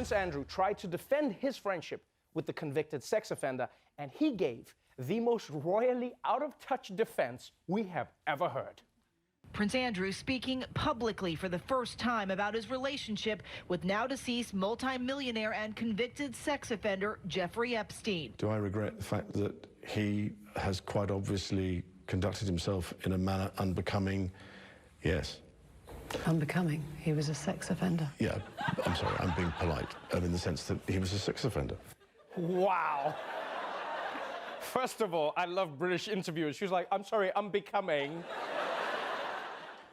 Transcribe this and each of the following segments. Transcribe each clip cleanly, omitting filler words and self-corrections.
Prince Andrew tried to defend his friendship with the convicted sex offender, and he gave the most royally out-of-touch defense we have ever heard. Prince Andrew speaking publicly for the first time about his relationship with now-deceased multimillionaire and convicted sex offender Jeffrey Epstein. Do I regret the fact that he has quite obviously conducted himself in a manner unbecoming? Yes. Unbecoming? He was a sex offender. Yeah, I'm sorry, I'm being polite, in the sense that he was a sex offender. Wow. First of all, I love British interviewers. She was like, I'm sorry, unbecoming.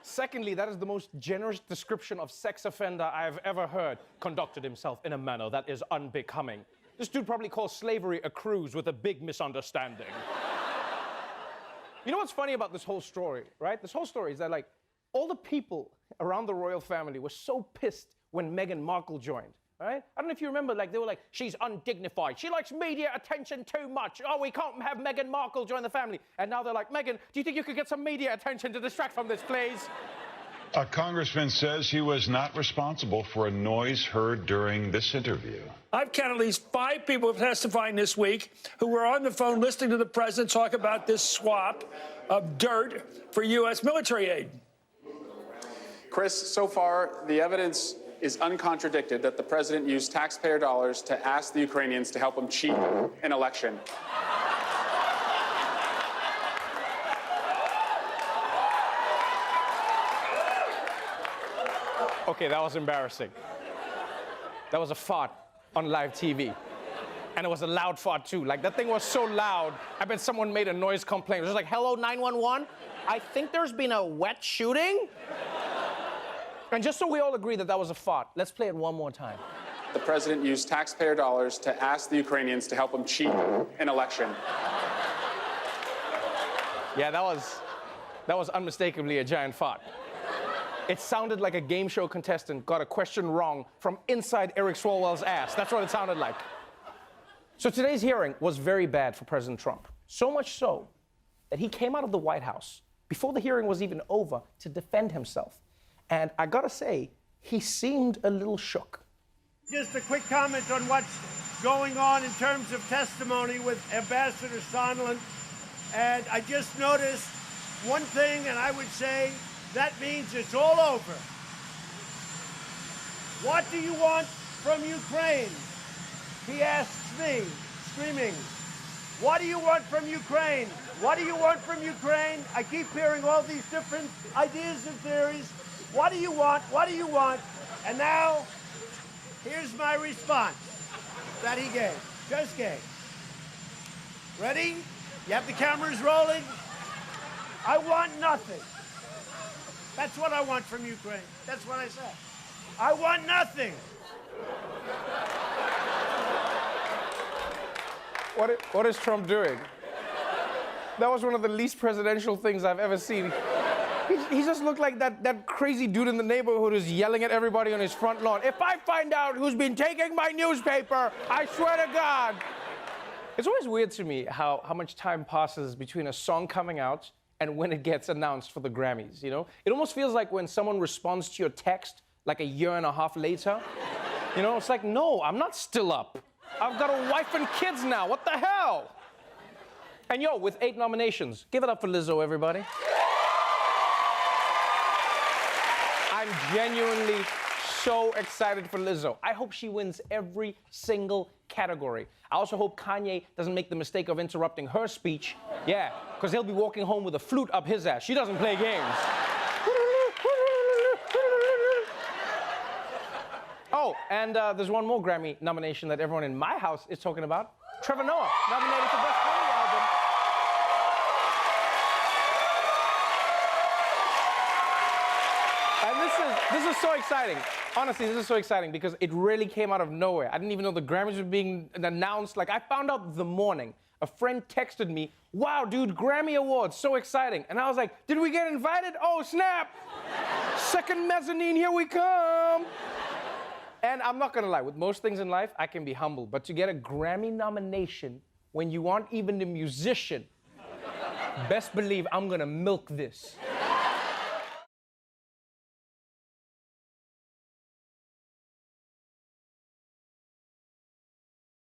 Secondly, that is the most generous description of sex offender I have ever heard. Conducted himself in a manner that is unbecoming. This dude probably calls slavery a cruise with a big misunderstanding. You know what's funny about this whole story, right? This whole story is that, like, all the people around the royal family were so pissed when Meghan Markle joined, right? I don't know if you remember, like, they were like, she's undignified. She likes media attention too much. Oh, we can't have Meghan Markle join the family. And now they're like, Meghan, do you think you could get some media attention to distract from this, please? A congressman says he was not responsible for a noise heard during this interview. I've counted at least 5 people testifying this week who were on the phone listening to the president talk about this swap of dirt for U.S. military aid. Chris, so far, the evidence is uncontradicted that the president used taxpayer dollars to ask the Ukrainians to help him cheat an election. Okay, that was embarrassing. That was a fart on live TV. And it was a loud fart, too. Like, that thing was so loud, I bet someone made a noise complaint. It was just like, hello, 911? I think there's been a wet shooting? And just so we all agree that that was a fart, let's play it one more time. The president used taxpayer dollars to ask the Ukrainians to help him cheat an election. Yeah, that was unmistakably a giant fart. It sounded like a game show contestant got a question wrong from inside Eric Swalwell's ass. That's what it sounded like. So today's hearing was very bad for President Trump. So much so that he came out of the White House before the hearing was even over to defend himself. And I gotta say, he seemed a little shook. Just a quick comment on what's going on in terms of testimony with Ambassador Sondland. And I just noticed one thing, and I would say that means it's all over. What do you want from Ukraine? He asks me, screaming. What do you want from Ukraine? What do you want from Ukraine? I keep hearing all these different ideas and theories. What do you want? What do you want? And now, here's my response that he gave, just gave. Ready? You have the cameras rolling? I want nothing. That's what I want from Ukraine. That's what I said. I want nothing. What is Trump doing? That was one of the least presidential things I've ever seen. He just looked like that crazy dude in the neighborhood who's yelling at everybody on his front lawn. If I find out who's been taking my newspaper, I swear to God. It's always weird to me how much time passes between a song coming out and when it gets announced for the Grammys, you know? It almost feels like when someone responds to your text like a year and a half later. You know, it's like, no, I'm not still up. I've got a wife and kids now. What the hell? And yo, with 8 nominations, give it up for Lizzo, everybody. I'm genuinely so excited for Lizzo. I hope she wins every single category. I also hope Kanye doesn't make the mistake of interrupting her speech. Yeah, because he'll be walking home with a flute up his ass. She doesn't play games. Oh, and there's one more Grammy nomination that everyone in my house is talking about. Trevor Noah, nominated for Best Comedy Album. And this is so exciting. Honestly, this is so exciting because it really came out of nowhere. I didn't even know the Grammys were being announced. Like, I found out the morning. A friend texted me, wow, dude, Grammy Awards, so exciting. And I was like, did we get invited? Oh, snap. Second mezzanine, here we come. And I'm not gonna lie, with most things in life, I can be humble. But to get a Grammy nomination when you aren't even a musician, best believe I'm gonna milk this.